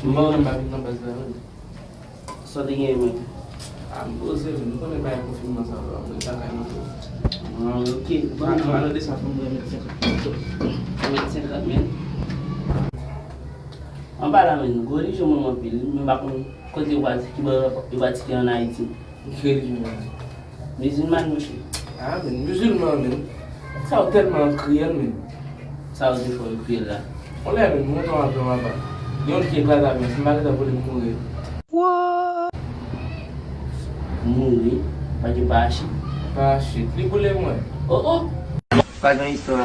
Mwen pa vin nan bas la men. Sot de gen men. A mwen ose ven, mwen konen pa yon konfinman sa vwa, mwen takay nan to. Ok. Mwen de sa fon mwen met 50 men. An pa la men, go religion mwen mwen pil. Mwen bakon kote yon bati ki an Haiti. Ki religion mwen. Musulman mwen che. A men, musulman men. Sa ou telman kriyen men. Sa ou defo yon kriye la. On lè men, mwen ton apre mwen pa. Yon ki eklat aven, si mwen ta vole mwen mwen. Mouri, pa ki pa achi. Pa shit, li vole mwen. Oh oh! Pas grand histoire.